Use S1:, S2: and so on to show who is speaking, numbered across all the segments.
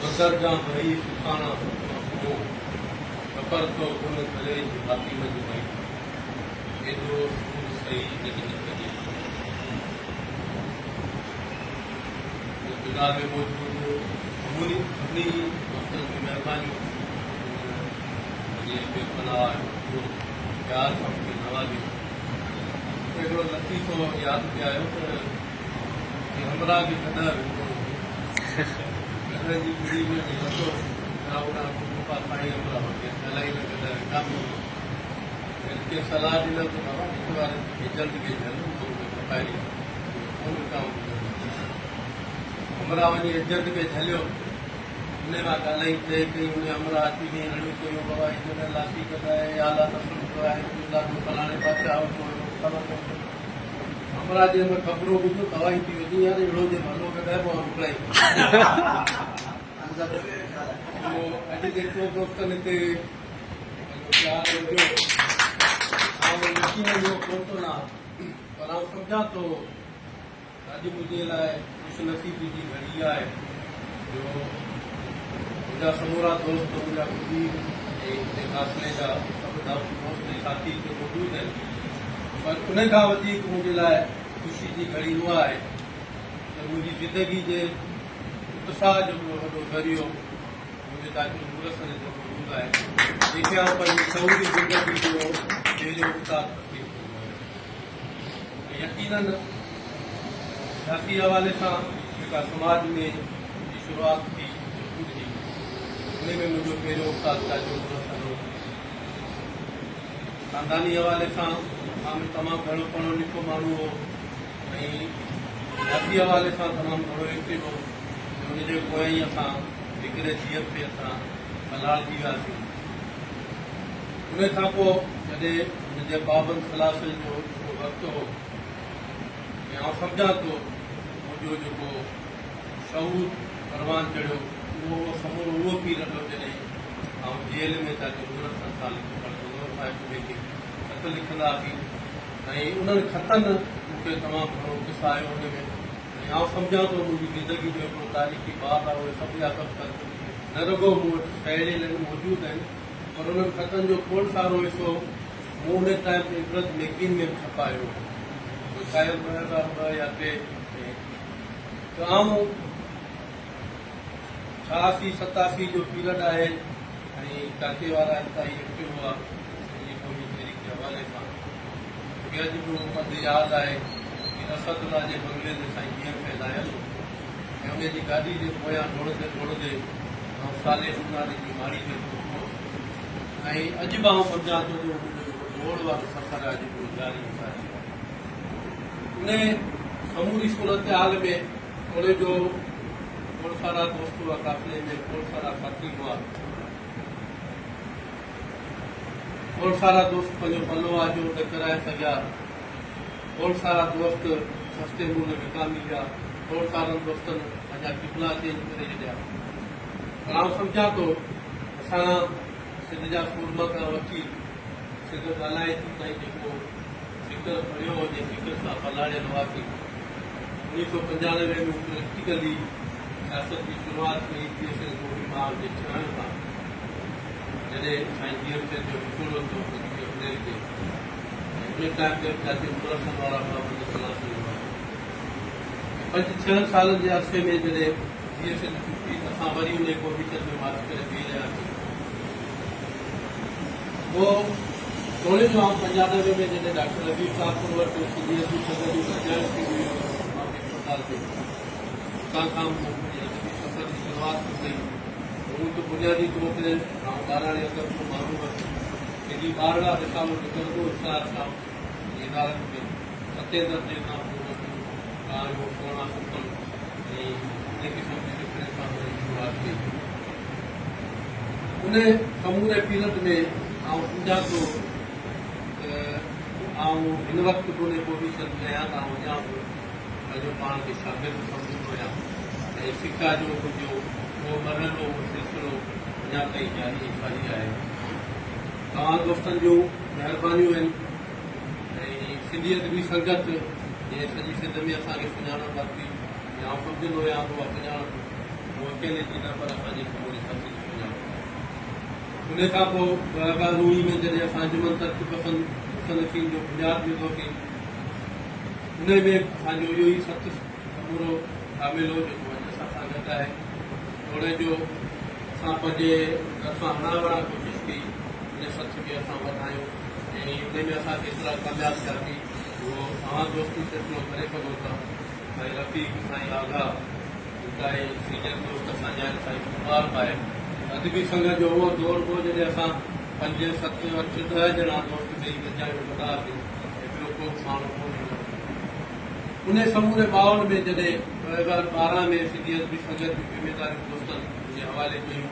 S1: मगर जा भई सुखाना हो खबर तो गुण करे बाती में भाई एॾो सूर सही जेकी न कजे जुनार में मौजूद अमूनी अपनी दोस्तों की मेहरबानी ये बेपनाह जो प्यार सबके नवाजी एॾो लतीफ़ो यादि पिया आयो त हमरा बि कॾहिं जी पीढ़ी में लॻो पप्पा साईं हमरा वटि इलाही न कॾहिं विकामी के सलाह ॾिनो त बाबा हिकु बार जल्द के झल हमरा वञी इज़त खे झलियो उन मां ॻाल्हाई तइ कई उन हमरा अची में अहिड़ियूं कयूं बाबा हिन लासी कढाए आला नसुल आहे फलाणे पासे हमरा जे में ख़बरूं ॿुधो दवाई थी वञी यार अहिड़ो जे भलो कढाए पोइ मोकिलाई अॼु जेको दोस्तनि हिते प्यार हुजो यकीन जो कोन थो न पर आउं सम्झां थो अॼु मुंहिंजे लाइ ख़ुशनसीबी जी घड़ी आहे जो मुंहिंजा समूरा दोस्त मुंहिंजा ख़ुदी ऐं हिते फासिले जा सभु दोस्त ऐं साथी हिते मौजूदु आहिनि पर उन खां वधीक मुंहिंजे लाइ ख़ुशी जी घड़ी उहा आहे त मुंहिंजी ज़िंदगी जे उत्साह जो वॾो ज़रियो मुंहिंजे ॾाढो मुरसर जो मौजूदु आहे जेके आउं पंहिंजी शहूरी ज़िंदगी जो जहिड़ो उत्साह तकलीफ़ कयो यकीननि सियासी हवाले सां जेका समाज में जी शुरूआति थी उन में मुंहिंजो पहिरियों उत्साह ॾाढो मुरसर हो ख़ानदानी हवाले सां मां तमामु घणो पढ़ो लिखो माण्हू हो ऐं सियासी हवाले सां तमामु घणो एक्टिव हो उनजे पोयां ई असां हिकिड़े धीअ ते असां मल्हार थी वियासीं उन खां पोइ जॾहिं हुनजे बाबनि सलासिल जो वक़्तु हो ऐं आउं सम्झां थो मुंहिंजो जेको शऊर परवान चढ़ियो उहो समूरो उहो पीरियड हो जॾहिं आउं जेल में ॾाढो मुरसर सां साहिब जेके ख़त लिखंदासीं ऐं उन्हनि ख़तनि मूंखे तमामु घणो किसा आयो हुन में ऐं आउं सम्झां थो मुंहिंजी ज़िंदगी जो हिकिड़ो तारीख़ी बाब आहे उहे सभु जा सभु ख़त न रुॻो मूं वटि ठहियल आहिनि मौजूदु आहिनि पर उन्हनि ख़तनि जो खोड़ सारो हिसो मूं उन टाइम ते इबरत मैगज़ीन में बि छपायो शायदि 2002 या 2003 त आउं 86 87 जो पीरियड आहे ऐं काके वारा हितां एक्टिव हुआ हवाले सां अॼु बि मुंहिंजी यादि आहे कि असदुल्ला जे बंगले ते साईं कीअं फैलायल ऐं उनजी गाॾी जे पोयां डोड़ंदे डोड़ंदे ऐं साले सुनारे जी माड़ी ते पहुतो ऐं अॼु बि आउं सम्झां थो जो मुंहिंजो डोड़ वारो सफ़र आहे जेको जारी आहे उन समूरी सूरत हाल में थोरे जो खोड़ सारा दोस्त हुआ काफ़िले में खोड़ सारा साथी हुआ खोड़ सारा दोस्त पंहिंजो पलो आहे जो न कराए सघिया खोड़ सारा दोस्त सस्ते मूल्य विकामी विया खोड़ सारनि दोस्तनि पंहिंजा टिपला चेंज करे छॾिया पर आउं सम्झां थो असां सिंध जा सूरमा खां वठी सिंध ॻाल्हाए थी ताईं जेको फिकर पढ़ियो हुजे फिकर सां पलाड़ियल हुआसीं 1995 में प्रैक्टिकली सियासत जी शुरूआति कई PSL गोभी माल जे छहण सां जॾहिं साईं DFL जो विछोड़ो थियो 25 अप्रैल ते उन टाइम ते ॾाढे मुरसर वारा बाबनि सलाह हुआ 5-6 सालनि जे अरसे में जॾहिं DFL छुटी असां वरी उन कोमिशन में मार्च करे बीह रहियासीं पोइ थोरे जो आउं 95 में जॾहिं डॉक्टर रबीर साहब वटि CDS जी सदर जी गॾिजाइश थी हुई अस्पताल ते उतां खां सफ़र जी शुरूआति कई हूं त बुनियादी तौर ते ॿाराणे अगरि को माण्हू हेॾी ॿारड़ा रिसालो निकिरंदो हिसाब सां इदारनि में 7 दर्जे खां पोइ तव्हांजो 16-17 ऐं इन क़िस्म जी डिफरेंस सां शुरूआति कई उन समूरे पीरियड में आउं सम्झां थो आउं हिन वक़्तु बि उन पोज़ीशन में आहियां त आउं अञा बि पंहिंजो पाण खे शागिर्द सम्झंदो आहियां ऐं सिका जो मुंहिंजो उहो मरहलो उहो सिलसिलो अञा ताईं जारी आहे तव्हां दोस्तनि जूं महिरबानियूं आहिनि ऐं सिंधी अदबी संगत जे सॼी सिंध में असांखे सुञाणप वरिती या सम्झंदो आहियां त उहा सुञाण अकेले जी न पर असांजे समूरे सभिनी जी सुञाण। उन खां पोइ 2019 में जॾहिं असां अंजुमन तरक़ी मुसनफ़ीन जो बुनियादु विधोसीं, उन में असांजो इहो ई सत समूरो शामिल हो जेको अॼु असां सां गॾु आहे। थोरे जो असां पंहिंजे असां हणावड़ा कोशिशि कई उन सथ खे असां वधायूं ऐं उन में असां केतिरा कामयाबु थियासीं उहो तव्हां दोस्ती फ़ैसिलो करे सघो था। साईं रफ़ीक, साईं आगा, काई सीनियर दोस्त असांजा आहिनि, साईं कुमार आहे। अदबी संघ जो उहो दौर हो जॾहिं असां 5, 7, 8, 10 ॼणा दोस्त ॾेई गॾिजायूं कंदा हुआसीं, एतिरो को माण्हू कोन हुयो। उन समूरे माहौल में जॾहिं 2012 में सिंधी अदबी संघ जूं ज़िमेदारियूं दोस्तनि जे हवाले कयूं,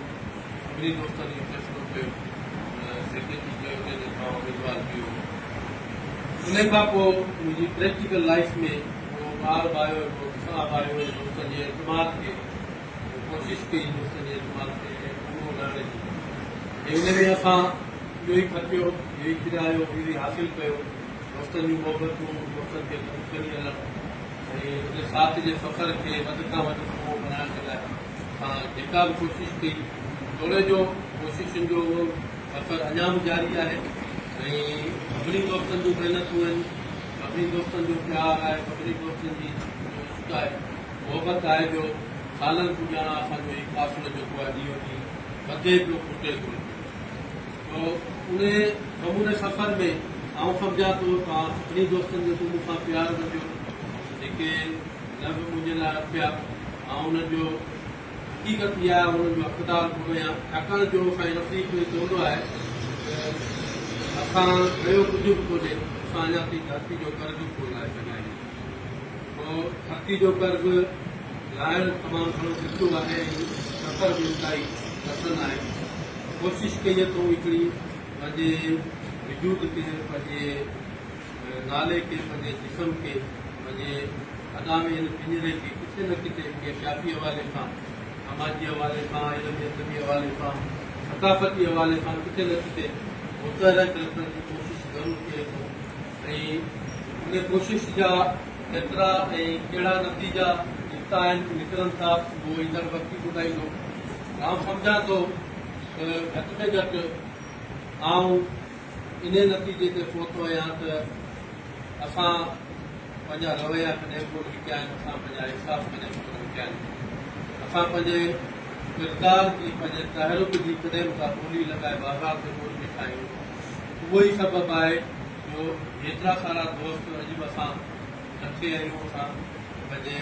S1: सभिनी दोस्तनि इहो फ़ैसिलो कयो, सेक्रेटरी चयो जंहिंजे खां उमेदवार कयो। उन खां पोइ मुंहिंजी प्रैक्टिकल लाइफ में उहो ॿार बि आयो, साहब आयो, दोस्तनि जे एतमाद खे कोशिशि कई, दोस्तनि जे एतमाद खे पूरो लहण जी। ऐं उन में असां इहो ई खटियो, इहो ई किरायो, इहो ई हासिलु कयो, दोस्तनि जूं मोहबतूं, दोस्तनि खे गॾु खणी हलणु ऐं उन साथ जे सफ़र खे वधि खां वधि सुठो बणाइण जे लाइ असां जेका बि कोशिशि कई, थोरे जो कोशिशुनि जो सफ़र अञा बि जारी आहे ऐं सभिनी दोस्तनि जूं महिनतूं आहिनि, सभिनी दोस्तनि जो प्यारु आहे, सभिनी दोस्तनि जी इश्क आहे, मोहबत आहे, जो सालनि पुॼाणा असांजो ही फ़ासिलो जेको आहे ॾींहों ॾींहुं वधे पियो, फुटे पियो। उन समूरे सफ़र में आउं सम्झां थो तव्हां सभिनी दोस्तनि जो तूं मूंसां प्यारु कजो, जेके न बि मुंहिंजे लाइ पिया, ऐं उन्हनि जो हक़ीक़त इहा आहे, उन्हनि जो हक़दार कोन आहियां, छाकाणि जो साईं रफ़ीक चवंदो आहे असां कयो कुझु बि कोन्हे, असां अञा ताईं धरती जो कर्ज़ कोन लाहे सघिया आहियूं। पोइ धरती जो कर्ज़ लाहिणु तमामु घणो ॾुखियो आहे, सफ़र बि काई कठिन आहे। कोशिशि कई अथऊं हिकिड़ी पंहिंजे वजूद खे, पंहिंजे नाले खे, पंहिंजे जिस्म खे, पंहिंजे अदामे हिन पिंजरे खे किथे न किथे सियासी हवाले सां, समाजी हवाले सां, इल्मी अदबी हवाले सां, सक़ाफ़ती हवाले सां किथे न किथे मुतहरक रखण जी कोशिशि ज़रूरु थिए थो। ऐं उन कोशिशि जा केतिरा ऐं कहिड़ा नतीजा निकिता आहिनि, निकिरनि था, उहो ईंदड़ वक़्तु ॿुधाईंदो। आउं सम्झां थो घटि में घटि आउं इन नतीजे ते पहुतो आहियां त असां पंहिंजा रवैया कॾहिं कोन विकिया आहिनि, असां पंहिंजा अहसास कॾहिं कोन विकिया आहिनि, असां पंहिंजे किरदार जी, पंहिंजे तहरुक जी कॾहिं बि का ॿोली लॻाए बाज़ार ते कोन बीठा आहियूं। उहो ई सबबु आहे जो हेतिरा सारा दोस्त अॼु बि असां इकठे आहियूं, असां पंहिंजे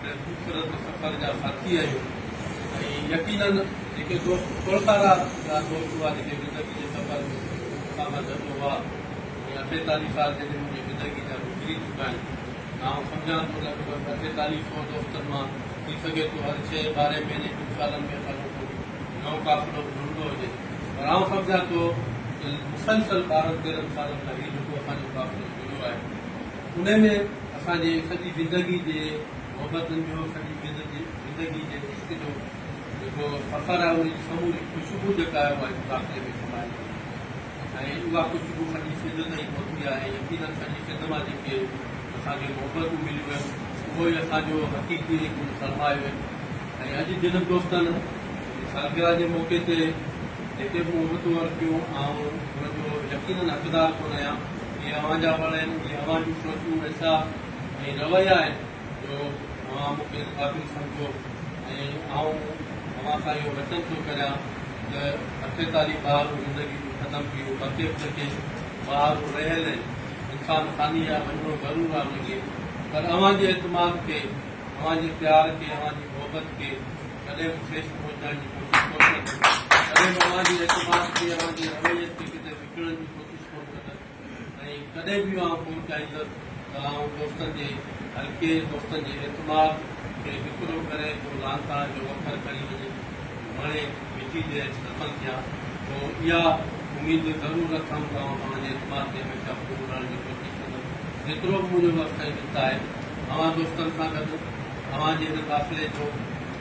S1: ख़ूबसूरत सफ़र जा साथी आहियूं। ऐं यकीनन जेके दोस्त थोरा सारा दोस्त हुआ जेके ज़िंदगी जे सफ़र में असां सां गॾु हुआ, 48 साल जॾहिं मुंहिंजी ज़िंदगी जा गुज़री चुका आहिनि, आउं सम्झां थो लॻभॻि 4800 दोस्तनि मां थी सघे थो हर 6, 12 महीने 2 सालनि में असांजो नओं काफ़िलो बि ढूंढंदो हुजे, पर आउं सम्झां थो मुसलसल 12-13 सालनि खां हीउ जेको असांजो काफ़िलो जुड़ियो आहे, उन में असांजे सॼी ज़िंदगी जे मोहबतनि जो, सॼी ज़िंदगी जे इश्क जो जेको सफ़र आहे, उनजी समूरी ख़ुशबू जेका आहे उहा काफ़िले में समायल आहे ऐं उहा ख़ुशबू सॼी सिंध ताईं पहुती आहे। यकीनन सॼी सिंध मां जेके असांखे मोहबतूं मिलियूं आहिनि, उहो ई असांजो हक़ीक़ी सरमायो आहे। ऐं अॼु जिन दोस्तनि सालगिरह जे मौक़े ते जेके बि मोहबतूं वरितियूं, ऐं हुनजो यकीनन हक़दार कोन आहियां, इहे अव्हांजा वण आहिनि, इहे अव्हां जूं सोचूं, अहसास ऐं रवैया आहिनि जो अव्हां मूंखे क़ाबिल सम्झो। ऐं आउं अव्हां सां इहो वचन थो करियां त 48 ॿार ज़िंदगी जूं ख़तमु कयूं, बके बके ॿार रहियल आहिनि, इंसान कानी आहे, वञिणो ज़रूरु आहे उनखे, पर अव्हांजे एतमाद खे, अव्हांजे प्यार खे, अव्हांजी मोहबत खे कॾहिं बि ठेस पहुचाइण जी कोशिशि कोन कंदुसि, कॾहिं बि अव्हांजे एतमाद खे, अव्हांजे रवैये खे किथे विकिणण जी कोशिशि कोन कंदुसि ऐं कॾहिं बि आउं कोन चाहींदुसि त आउं दोस्तनि जे हल्के, दोस्तनि जे एतमाद खे विकिरो करे को लांता जो वखर करी वञे, हाणे मिटी जे दफ़न थिया, पोइ इहा उमेद ज़रूरु रखूं त आउं तव्हांजे एतमाद ते हमेशह पूरो रहण जी कोशिशि कंदुमि। जेतिरो बि मुंहिंजो वक़्तु ऐं चिंता आहे, अव्हां दोस्तनि सां गॾु अव्हांजे हिन क़ाफ़िले जो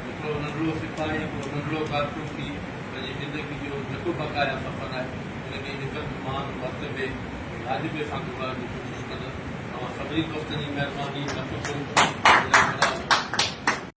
S1: हिकिड़ो नंढड़ो सिपाही, हिकिड़ो नंढड़ो कारकुन थी पंहिंजी ज़िंदगी जो जेको बक़ाया सफ़र आहे उनखे इज़त, मान, मर्तबे, वाजिबे सां गुज़ारण जी कोशिशि कंदुसि। तव्हां सभिनी दोस्तनि जी महिरबानी,